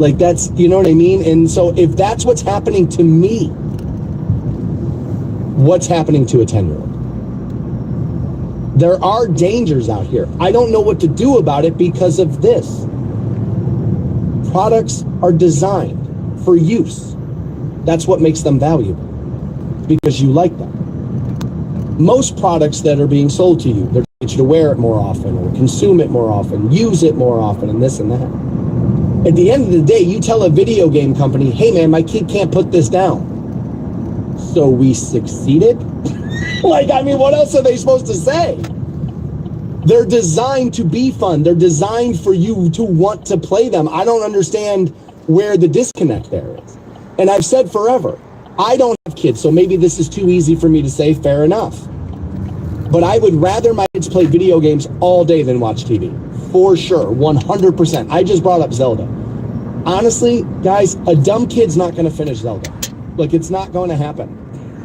Like, that's, you know what I mean? And so if that's what's happening to me, what's happening to a 10-year-old? There are dangers out here. I don't know what to do about it because of this. Products are designed for use. That's what makes them valuable, because you like them. Most products that are being sold to you, they're going to get you to wear it more often, or consume it more often, use it more often, and this and that. At the end of the day, you tell a video game company, hey man, my kid can't put this down. So we succeeded? Like, I mean, what else are they supposed to say? They're designed to be fun. They're designed for you to want to play them. I don't understand where the disconnect there is. And I've said forever, I don't have kids, so maybe this is too easy for me to say, fair enough. But I would rather my kids play video games all day than watch TV. For sure, 100%. I just brought up Zelda. Honestly, guys, a dumb kid's not going to finish Zelda. Like, it's not going to happen.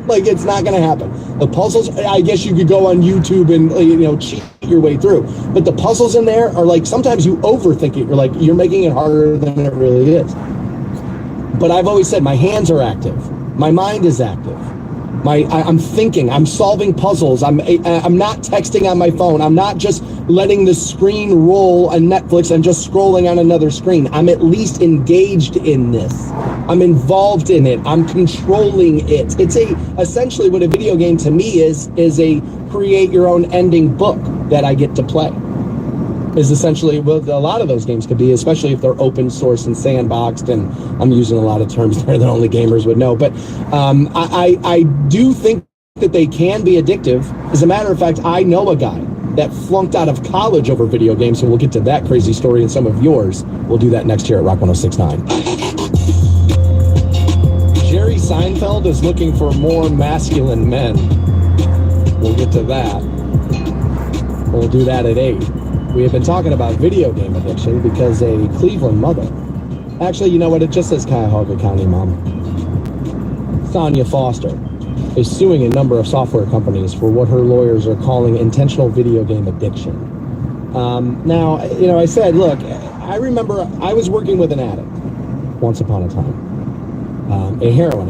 Like, it's not going to happen. The puzzles, I guess you could go on YouTube and, you know, cheat your way through. But the puzzles in there are like, sometimes you overthink it. You're like, you're making it harder than it really is. But I've always said my hands are active. My mind is active. I'm thinking, I'm solving puzzles. I'm not texting on my phone. I'm not just letting the screen roll on Netflix and just scrolling on another screen. I'm at least engaged in this. I'm involved in it. I'm controlling it. It's essentially what a video game to me is a create your own ending book that I get to play. Is essentially what a lot of those games could be, especially if they're open source and sandboxed, and I'm using a lot of terms there that only gamers would know. But I do think that they can be addictive. As a matter of fact, I know a guy that flunked out of college over video games, and we'll get to that crazy story and some of yours. We'll do that next year at Rock 106.9. Jerry Seinfeld is looking for more masculine men. We'll get to that. We'll do that at 8. We have been talking about video game addiction because a Cleveland mother, actually, you know what? It just says Cuyahoga County mom. Sonia Foster is suing a number of software companies for what her lawyers are calling intentional video game addiction. Now, you know, I said, look, I remember I was working with an addict once upon a time, a heroin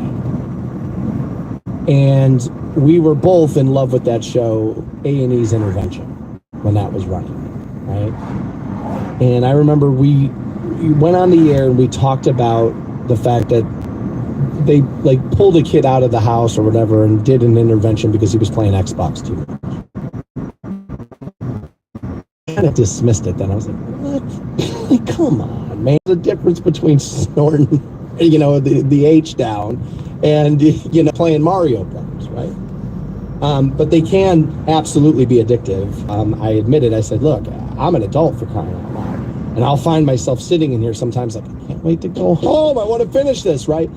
addict. And we were both in love with that show, A&E's Intervention, when that was running. Right. And I remember we went on the air and we talked about the fact that they like pulled a kid out of the house or whatever and did an intervention because he was playing Xbox too much. I kind of dismissed it then. I was like, what? Like, come on, man. The difference between snorting, you know, the H down and, you know, playing Mario Brothers, right? But they can absolutely be addictive. I admitted, I said, look, I'm an adult for crying out loud. And I'll find myself sitting in here sometimes like, I can't wait to go home. I want to finish this, right?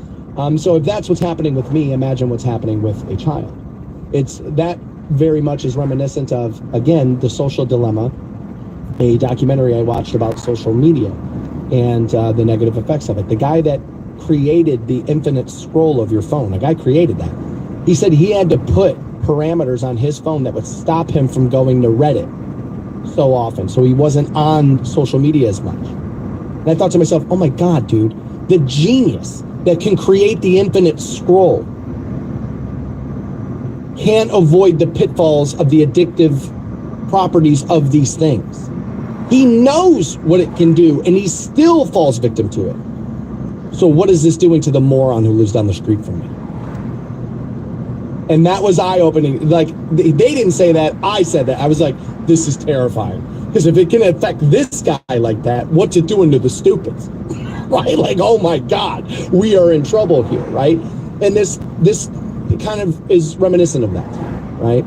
So if that's what's happening with me, imagine what's happening with a child. It's that very much is reminiscent of, again, The Social Dilemma, a documentary I watched about social media and the negative effects of it. The guy that created the infinite scroll of your phone, a guy created that. He said he had to put parameters on his phone that would stop him from going to Reddit so often, so he wasn't on social media as much. And I thought to myself, oh my God, dude, the genius that can create the infinite scroll can't avoid the pitfalls of the addictive properties of these things. He knows what it can do, and he still falls victim to it. So what is this doing to the moron who lives down the street from me? And that was eye-opening. Like, they didn't say that. I said that. I was like, this is terrifying. Because if it can affect this guy like that, what's it doing to the stupids? Right? Like, oh my God, we are in trouble here, right? And this kind of is reminiscent of that, right?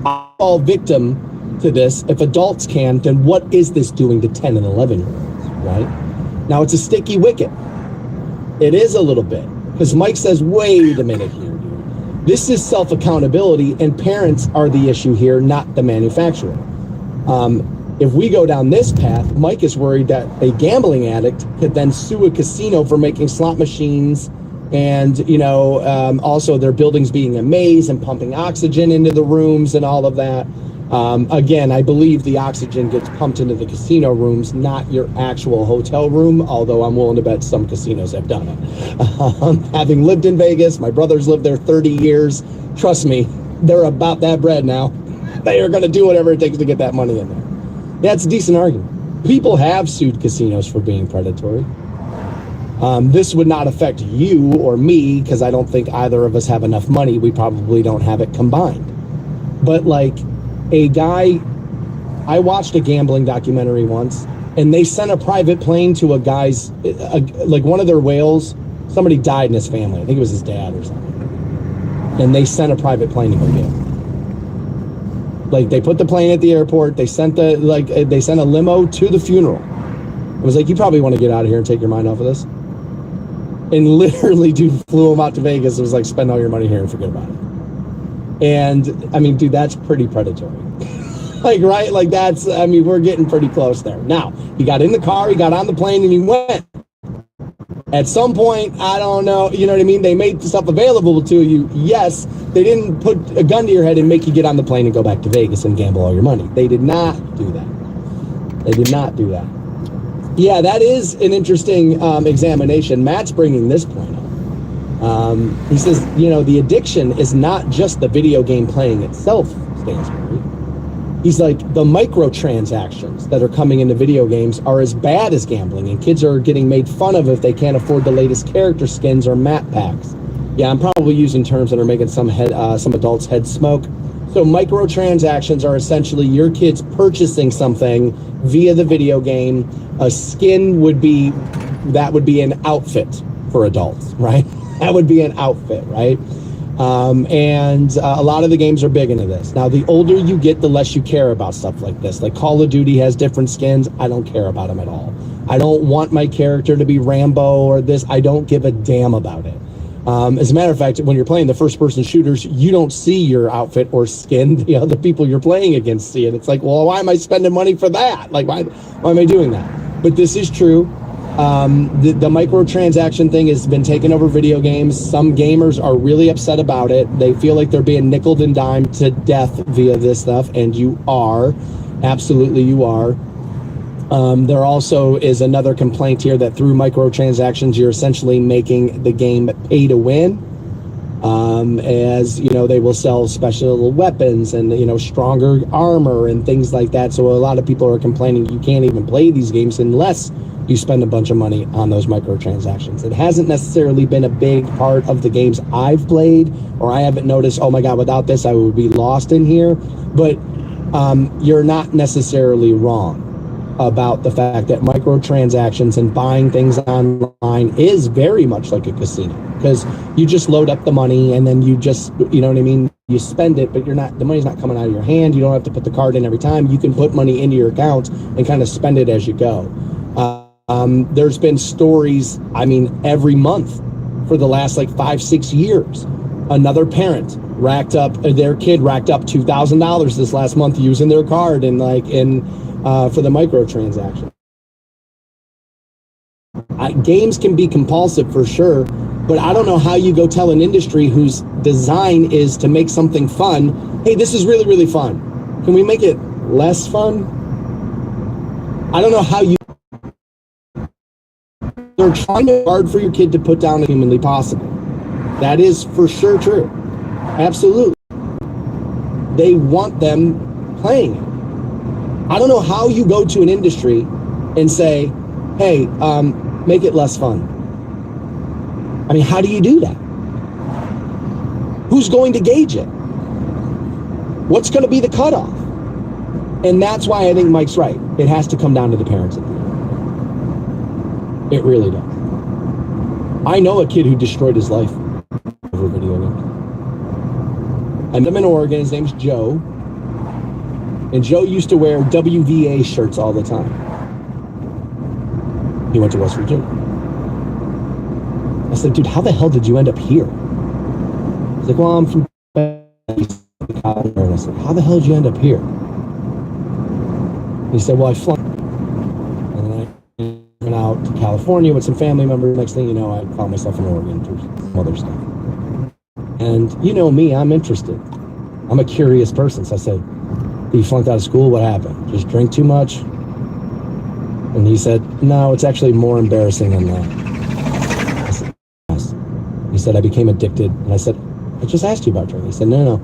I fall victim to this. If adults can, then what is this doing to 10 and 11-year-olds, right? Now, it's a sticky wicket. It is a little bit. Because Mike says, wait a minute here, dude. This is self-accountability, and parents are the issue here, not the manufacturer. If we go down this path, Mike is worried that a gambling addict could then sue a casino for making slot machines and, you know, also their buildings being a maze and pumping oxygen into the rooms and all of that. Again, I believe the oxygen gets pumped into the casino rooms, not your actual hotel room, although I'm willing to bet some casinos have done it. Having lived in Vegas, my brothers lived there 30 years. Trust me, they're about that bread now. They are going to do whatever it takes to get that money in there. That's a decent argument. People have sued casinos for being predatory. This would not affect you or me because I don't think either of us have enough money. We probably don't have it combined. But like a guy, I watched a gambling documentary once, and they sent a private plane to a guy's, like one of their whales, somebody died in his family. I think it was his dad or something. And they sent a private plane to go get him. Like they put the plane at the airport. They sent they sent a limo to the funeral. It was like, you probably want to get out of here and take your mind off of this. And literally, dude flew him out to Vegas. It was like, spend all your money here and forget about it. And I mean, dude, that's pretty predatory. Like, right? Like that's, I mean, we're getting pretty close there. Now, he got in the car, he got on the plane, and he went. At some point, I don't know, you know what I mean? They made stuff available to you. Yes, they didn't put a gun to your head and make you get on the plane and go back to Vegas and gamble all your money. They did not do that. They did not do that. Yeah, that is an interesting examination. Matt's bringing this point up. He says, you know, the addiction is not just the video game playing itself, Stansbury. He's like, the microtransactions that are coming into video games are as bad as gambling, and kids are getting made fun of if they can't afford the latest character skins or map packs. Yeah, I'm probably using terms that are making some adults' heads smoke. So microtransactions are essentially your kids purchasing something via the video game. A skin would be an outfit for adults, right? That would be an outfit, right? And a lot of the games are big into this. Now, the older you get, the less you care about stuff like this. Like Call of Duty has different skins. I don't care about them at all. I don't want my character to be Rambo or this. I don't give a damn about it. As a matter of fact, when you're playing the first-person shooters, you don't see your outfit or skin. The other people you're playing against see it. It's like, well, why am I spending money for that? Like, why am I doing that? But this is true. The microtransaction thing has been taking over video games. Some gamers are really upset about it. They feel like they're being nickeled and dimed to death via this stuff, and you are. Absolutely, you are. There also is another complaint here that through microtransactions, you're essentially making the game pay to win. As you know, they will sell special weapons and, you know, stronger armor and things like that. So a lot of people are complaining you can't even play these games unless you spend a bunch of money on those microtransactions. It hasn't necessarily been a big part of the games I've played, or I haven't noticed, oh my God, without this, I would be lost in here. But you're not necessarily wrong about the fact that microtransactions and buying things online is very much like a casino, because you just load up the money and then you just, you know what I mean? You spend it, but the money's not coming out of your hand. You don't have to put the card in every time. You can put money into your account and kind of spend it as you go. There's been stories, I mean, every month for the last like 5-6 years. Another parent their kid racked up $2,000 this last month using their card and for the microtransaction. Games can be compulsive for sure, but I don't know how you go tell an industry whose design is to make something fun, hey, this is really, really fun. Can we make it less fun? I don't know how you... They're trying to hard for your kid to put down as humanly possible. That is for sure true. Absolutely. They want them playing it. I don't know how you go to an industry and say, hey, make it less fun. I mean, how do you do that? Who's going to gauge it? What's going to be the cutoff? And that's why I think Mike's right. It has to come down to the parents at the end. It really does. I know a kid who destroyed his life over video games. I met him in Oregon. His name's Joe. And Joe used to wear WVA shirts all the time. He went to West Virginia. I said, dude, how the hell did you end up here? He's like, well, I'm from college. And I said, how the hell did you end up here? And he said, well, I flew. And then I went out to California with some family members. Next thing you know, I found myself in Oregon for some other stuff. And you know me, I'm interested. I'm a curious person. So I said, You flunked out of school? What happened? Just drink too much? And he said, no, it's actually more embarrassing than that. I said, yes. He said, I became addicted. And I said, I just asked you about drinking. He said, no.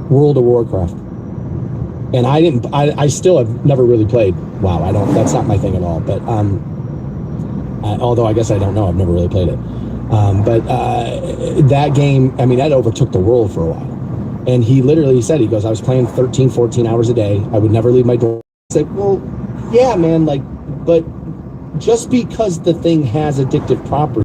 World of Warcraft. And I still have never really played WoW. That's not my thing at all. But, although I guess I don't know, I've never really played it. But that game, I mean, that overtook the world for a while. And he literally said, he goes, I was playing 13, 14 hours a day. I would never leave my door. I said, well, yeah, man, like, but just because the thing has addictive properties